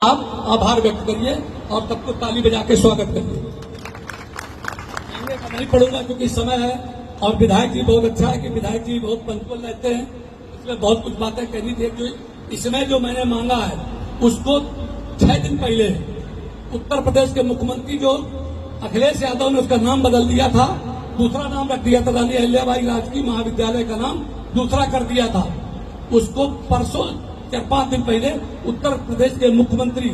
आप आभार व्यक्त करिए और सबको ताली बजा के स्वागत करिए। आगे का नहीं पढ़ूंगा क्योंकि समय है और विधायक जी बहुत अच्छा है कि विधायक जी बहुत पंक्चुअल रहते हैं। इसमें बहुत कुछ बातें कहनी थी। जो इसमें जो मैंने मांगा है उसको 6 दिन पहले उत्तर प्रदेश के मुख्यमंत्री जो अखिलेश यादव ने उसका नाम बदल दिया था, दूसरा नाम रख दिया था, रानी अहिल्याबाई राजकीय महाविद्यालय का नाम दूसरा कर दिया था। उसको परसों 4-5 दिन पहले उत्तर प्रदेश के मुख्यमंत्री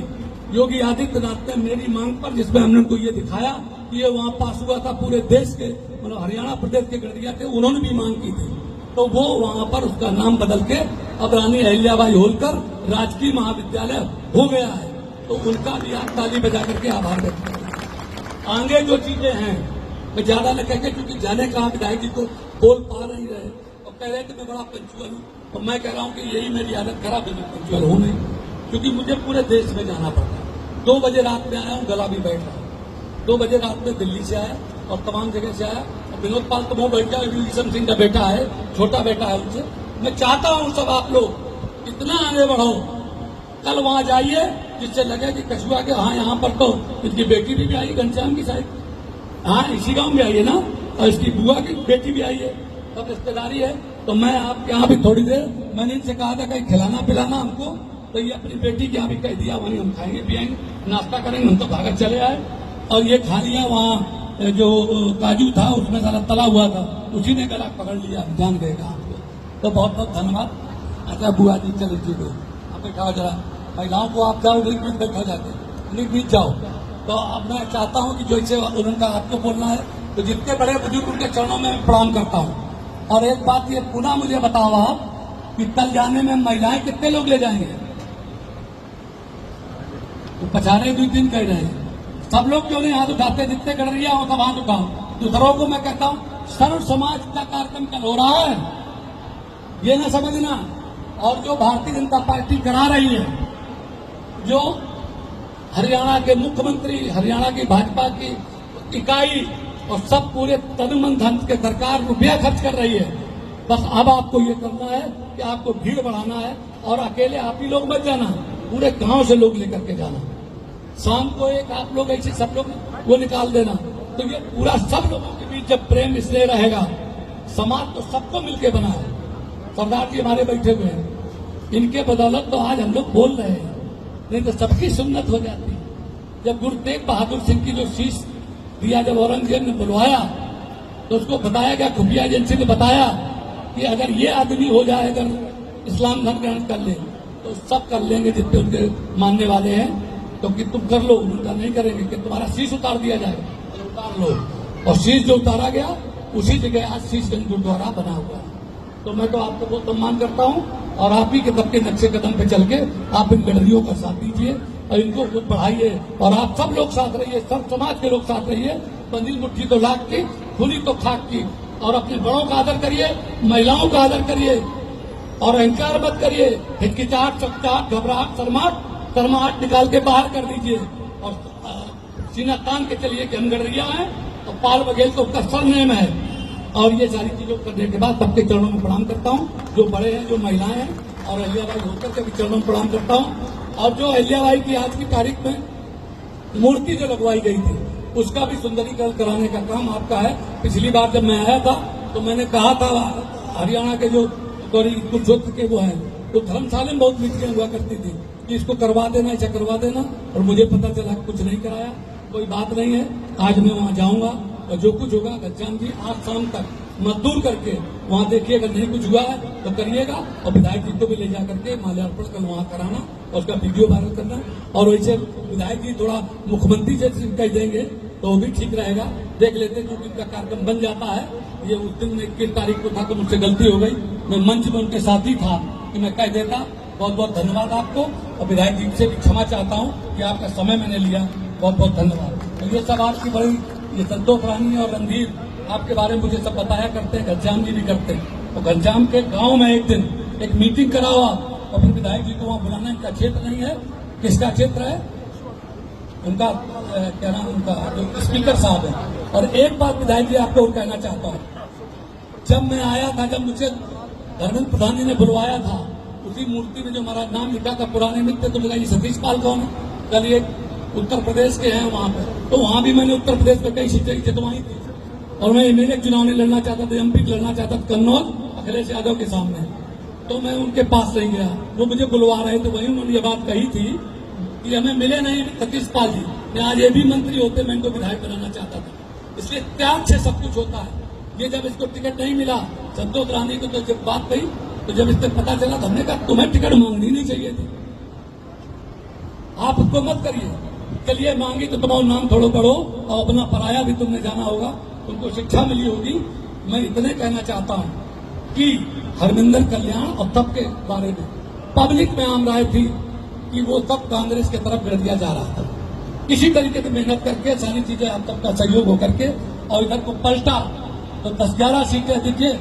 योगी आदित्यनाथ ने मेरी मांग पर, जिसमें हमने उनको ये दिखाया कि ये वहां पास हुआ था पूरे देश के, मतलब हरियाणा प्रदेश के गढ़िया थे, उन्होंने भी मांग की थी, तो वो वहां पर उसका नाम बदल के अब रानी अहिल्याबाई होलकर राजकीय महाविद्यालय हो गया है। तो उनका भी आप ताली बजा करके आभार व्यक्त करें। आगे जो चीजें हैं मैं ज्यादा न कहकर, क्योंकि जाने कहा विधायक जी को बोल पा नहीं रहे और कह रहे थे मैं बड़ा पंचुअल हूँ, और मैं कह रहा हूँ कि यही मेरी आदत खराब है, मैं पंचुअल हूँ नहीं, क्योंकि मुझे पूरे देश में जाना पड़ता है। 2 बजे रात में आया हूँ, गला भी बैठ रहा है। 2 बजे रात में दिल्ली से आया और तमाम जगह से आया। और विनोद पाल तो वो बैठ गया, किशन सिंह का बेटा है, छोटा बेटा है उनसे। मैं चाहता हूँ सब आप लोग इतना आगे बढ़ो, कल वहां जाइए जिससे लगे कि कछुआ के हाँ यहाँ पर तो इसकी बेटी भी आई, घनश्याम की शायद, हाँ इसी गांव में आई है ना, और इसकी बुआ की बेटी भी आई है, सब रिश्तेदारी है। तो मैं आपके यहाँ भी थोड़ी देर, मैंने इनसे कहा था कहीं खिलाना पिलाना हमको, तो ये अपनी बेटी के यहाँ भी कह दिया, वहीं हम खाएंगे पिएंगे, नाश्ता करेंगे। हम तो भागत चले आए और ये खा लिया। वहाँ जो काजू था उसमें सारा तला हुआ था, उसी ने गला पकड़ लिया, ध्यान देगा आपको। तो बहुत बहुत धन्यवाद। अच्छा बुआ जी चले जी को आप बैठाओ जरा, महिलाओं को आप जाओ बीच बीच बैठा जाते बीच जाओ। तो अब मैं चाहता हूँ कि जो इसे उनका आपको बोलना है, तो जितने बड़े बुजुर्ग उनके चरणों में प्रणाम करता हूँ। और एक बात ये पुनः मुझे बताओ आप कि कल जाने में महिलाएं कितने लोग ले जाएंगे? तो पछाड़े 2 दिन कह रहे हैं, सब लोग क्यों नहीं हाथ उठाते? जितने गडरिया हो सब हाथ उठाओ। दूसरों को मैं कहता हूँ सर्व समाज का कार्यक्रम कल हो रहा है, ये ना समझना। और जो भारतीय जनता पार्टी करा रही है, जो हरियाणा के मुख्यमंत्री, हरियाणा की भाजपा की इकाई और सब पूरे तन मन धन के सरकार रुपया खर्च कर रही है, बस अब आपको ये करना है कि आपको भीड़ बढ़ाना है और अकेले आप ही लोग मत जाना, पूरे गांव से लोग लेकर के जाना। शाम को एक आप लोग ऐसे सब लोग वो निकाल देना। तो ये पूरा सब लोगों के बीच जब प्रेम इसलिए रहेगा, समाज तो सबको मिलकर बना है। सरदार जी हमारे बैठे हुए हैं, इनके बदौलत तो आज हम लोग बोल रहे हैं, नहीं तो सबकी सुन्नत हो जाती। जब गुरु तेग बहादुर सिंह की जो शीश दिया, जब औरंगजेब ने बुलवाया तो उसको बताया गया, खुफिया एजेंसी ने बताया कि अगर ये आदमी हो जाए, अगर इस्लाम धर्म ग्रहण कर ले तो सब कर लेंगे जितने उनके मानने वाले हैं, तो कि तुम कर लो। उनका नहीं करेंगे कि तुम्हारा शीश उतार दिया जाएगा, तो उतार लो। और शीश जो उतारा गया उसी जगह आज शीशगंज गुरुद्वारा बना हुआ है। तो मैं तो आपको बहुत सम्मान करता हूँ और आप ही के सबके नक्शे कदम पे चल के आप इन गडरियों का साथ दीजिए और इनको खुद बढ़ाइए। और आप सब लोग साथ रहिए, सब समाज के लोग साथ रहिए। बंदी मुट्ठी तो लाख की, खुली तो खाक की। और अपने बड़ों का आदर करिए, महिलाओं का आदर करिए और अहंकार मत करिए। हिचकिचाहट, चकचाहट, घबराहट, शर्माहट निकाल के बाहर कर दीजिए और सीना तान के चलिए कि हम गडरिया हैं और पाल बघेल तो उसका सरनेम है। और ये सारी चीजों करने के बाद सबके चरणों में प्रणाम करता हूँ, जो बड़े हैं, जो महिलाएं हैं, और अहिल्याबाई होलकर के भी चरणों में प्रणाम करता हूँ। और जो अहिल्याबाई की आज की तारीख में मूर्ति जो लगवाई गई थी, उसका भी सुंदरीकरण कराने का काम आपका है। पिछली बार जब मैं आया था तो मैंने कहा था हरियाणा के जो कुरुक्षेत्र के वो हैं, तो धर्मशाला में बहुत मीटिंग हुआ करती थी कि इसको करवा देना, ऐसा करवा देना, और मुझे पता चला कुछ नहीं कराया। कोई बात नहीं है, आज मैं वहां जाऊंगा और जो कुछ होगा घनश्याम जी आज शाम तक मजदूर करके वहां देखिए, अगर नहीं कुछ हुआ है तो करिएगा। और विधायक जी को भी ले जा करके माल्यार्पण कल वहां कराना और उसका वीडियो वायरल करना। और वैसे विधायक जी थोड़ा मुख्यमंत्री से कह देंगे तो वो भी ठीक रहेगा, देख लेते हैं, क्योंकि उनका कार्यक्रम बन जाता है। ये उस दिन 21 तारीख को था तो मुझसे गलती हो गई, मैं मंच में उनके साथ ही था कि मैं कह देता। बहुत बहुत धन्यवाद आपको और विधायक जी से भी क्षमा चाहता हूँ कि आपका समय मैंने लिया, बहुत बहुत धन्यवाद। तो ये सब आपकी बड़ी, ये संतोष रानी और रणधीर आपके बारे में मुझे सब बताया करते हैं, घनश्याम जी भी करते हैं। तो घनश्याम के गांव में एक दिन एक मीटिंग कराओ आप और फिर विधायक जी को वहां बुलाना। इनका क्षेत्र नहीं है, किसका क्षेत्र है? उनका क्या नाम, उनका जो स्पीकर साहब है। और एक बात विधायक जी आपको कहना चाहता हूँ, जब मैं आया था, जब मुझे धर्मेंद्र प्रधान जी ने बुलवाया था, उसी मूर्ति में जो महाराज नाम लिखा था पुराने मित्र, तो लगा ये सतीश पाल कौन है? कल ये उत्तर प्रदेश के हैं वहां पे, तो वहां भी मैंने उत्तर प्रदेश में कई सीटें जितवाई थी और मैं एमएलए चुनाव नहीं लड़ना चाहता था, एमपी लड़ना चाहता था कन्नौज अखिलेश यादव के सामने, तो मैं उनके पास नहीं गया। वो मुझे बुलवा रहे थे, वही उन्होंने ये बात कही थी कि हमें मिले नहीं सतीश पाल जी, मैं आज ये भी मंत्री होते मैं इनको विधायक बनाना चाहता था। इसलिए त्याग से सब कुछ होता है। ये जब इसको टिकट नहीं मिला संतोष रानी को, तो जब बात कही तो जब इससे पता चला तो हमने कहा तुम्हें टिकट मांगनी नहीं चाहिए थी, आप उसको मत करिए, चलिए मांगी तो तुम्हारा नाम थोड़ा पढ़ो और अपना पराया भी तुमने जाना होगा, तुमको शिक्षा मिली होगी। मैं इतने कहना चाहता हूं कि हरमिंदर कल्याण और तब के बारे में पब्लिक में आम राय थी कि वो तब कांग्रेस की तरफ गिर दिया जा रहा था। इसी तरीके से मेहनत करके सारी चीजें आप सबका सहयोग होकर के और इधर को पलटा तो 10-11 सीटें दीजिए।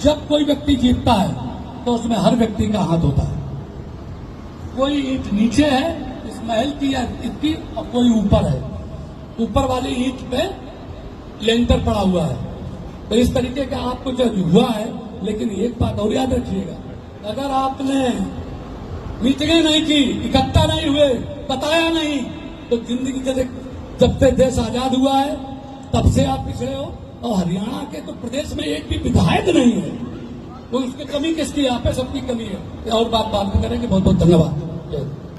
जब कोई व्यक्ति जीतता है तो उसमें हर व्यक्ति का हाथ होता है। कोई ईंट नीचे है इस महल की या इसकी, और कोई ऊपर है, ऊपर वाली ईंट पे लेंटर पड़ा हुआ है। तो इस तरीके का आपको जो हुआ है, लेकिन एक बात और याद रखिएगा, अगर आपने मीटिंगें नहीं की, इकट्ठा नहीं हुए, बताया नहीं, तो जिंदगी जब से देश आजाद हुआ है तब से आप पिछड़े हो। और हरियाणा के तो प्रदेश में एक भी विधायक नहीं है, तो उसकी कमी किसकी? यहाँ पे सबकी कमी है। और बात में करेंगे। बहुत बहुत धन्यवाद।